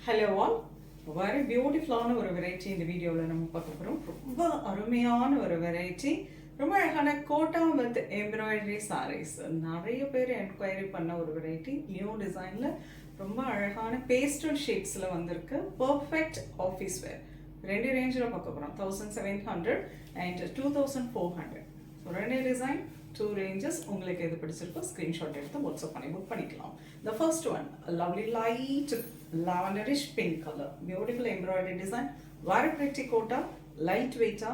Hello all, very பியூட்டிஃபுல்லான ஒரு variety இந்த வீடியோவில் நம்ம பார்க்க போகிறோம். ரொம்ப அருமையான ஒரு வெரைட்டி, ரொம்ப அழகான கோட்டா வித் எம்ப்ராய்டரி சாரீஸ். நிறைய பேர் என்கொயரி பண்ண ஒரு வெரைட்டி, நியூ டிசைனில் ரொம்ப அழகான பேஸ்டல் ஷேட்ஸில் வந்திருக்கு. Perfect office wear. ரெண்டு ரேஞ்சில் பார்க்க போகிறோம், 1700 அண்ட் 2400. ஸோ ரெண்டு டிசைன், டூ ரேஞ்சஸ். உங்களுக்கு எது பிடிச்சிருக்கோ ஸ்க்ரீன்ஷாட் எடுத்து வாட்ஸ்அப் பண்ணி புக் பண்ணிக்கலாம். The first one, a lovely light lavenderish pink color, beautiful embroidery design, very pretty கோட்டா, லைட் வெயிட்டா,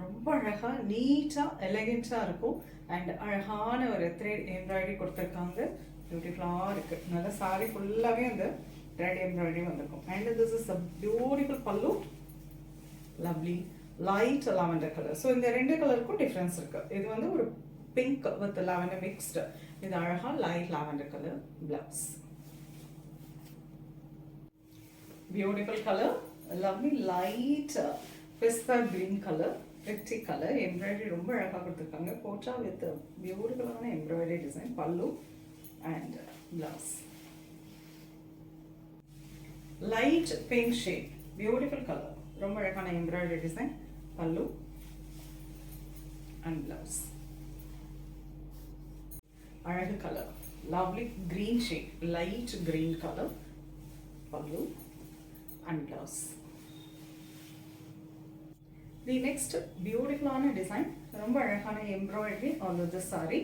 ரொம்ப அழகா நீட்டா எலகென்ட்டா இருக்கும். அண்ட் அழகான ஒரு த்ரெட் எம்ப்ராய்டரி கொடுத்துருக்காங்க, பியூட்டிஃபுல்லாக இருக்கு. நல்ல சாரி ஃபுல்லாகவே அந்த த்ரெட் எம்ப்ராய்டரி வந்திருக்கும். And this is a beautiful pallu, lovely light lavender colour. So இந்த ரெண்டு கலருக்கும் டிஃப்ரென்ஸ் இருக்கு. இது வந்து ஒரு பிங்க் வித் லாவெண்டர் மிக்ஸ்டு. இது அழகா light lavender colour blouse. Beautiful colour, lovely light pista green colour, pretty colour. Embroidery ரொம்ப அழகாக கொடுத்துருக்காங்க. கோட்டா வித் பியூட்டிஃபுல்லான embroidery design, pallu and blouse. Light pink shade, beautiful colour, ரொம்ப அழகான embroidery design, pallu and blouse. அழகு colour, lovely green shade, light green colour, pallu and blouse. The next பியூட்டிஃபுல்லான design, ரொம்ப அழகான embroidery on the sari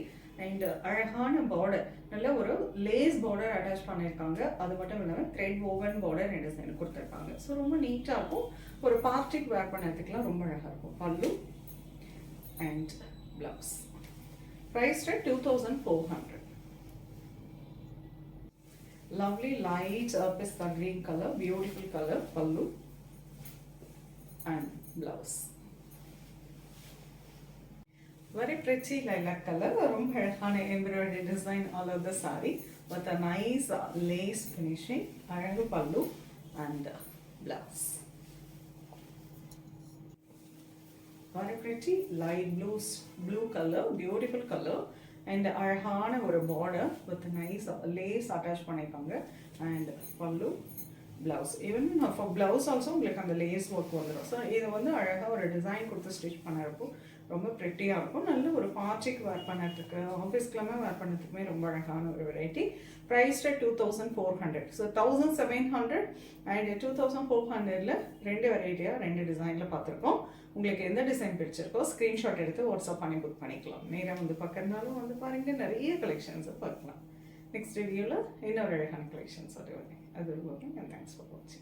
and அழகான border, நல்ல ஒரு lace border attach பண்ணியிருக்காங்க. அது மட்டும் இல்லாமல் த்ரெட் ஓவன் பார்டர் ரெண்டு சைடு கொடுத்துருக்காங்க. ஸோ ரொம்ப நீட்டாக இருக்கும். ஒரு பார்ட்டிக்கு வேர் பண்ணுறதுக்குலாம் ரொம்ப அழகாக இருக்கும். பல்லு and blouse. Price at 2400. Lovely light pista green color, beautiful color, pallu and blouse. Very pretty lilac color, ரொம்ப அழகான embroidery design all over the saree with a nice lace finishing, அழகு pallu and blouse. Very pretty light blue color, beautiful color and அழகான ஒரு border with nice lace attach பண்ணிருக்காங்க and pallu blouse. Even for blouse also உங்களுக்கு அந்த lace work வந்துரும். So இது வந்து அழகாக ஒரு டிசைன் கொடுத்து ஸ்டிச் பண்ணறப்போ ரொம்ப ப்ரிட்டியாக இருக்கும். நல்ல ஒரு பார்ட்டிக்கு வேர் பண்ணுறதுக்கு, ஆஃபீஸ்க்குலாமே வேர் பண்ணுறதுக்குமே ரொம்ப அழகான ஒரு வெரைட்டி. ப்ரைஸ் 2400. ஸோ 1700 அண்ட் 2400ல் ரெண்டு வெரைட்டியாக ரெண்டு டிசைனில் பார்த்துருக்கோம். உங்களுக்கு எந்த டிசைன் பிடிச்சிருக்கோ ஸ்க்ரீன்ஷாட் எடுத்து வாட்ஸ்அப் பண்ணி புக் பண்ணிக்கலாம். நேராக வந்து பார்க்கறதுனாலும் வந்து பாருங்கள், நிறைய கலெக்ஷன்ஸை பார்க்கலாம். நெக்ஸ்ட் வீடியோவில் இன்னொரு அழகான கலெக்ஷன்ஸ் அது வருவேன். அது தேங்க்ஸ் ஃபார் வாட்சிங்.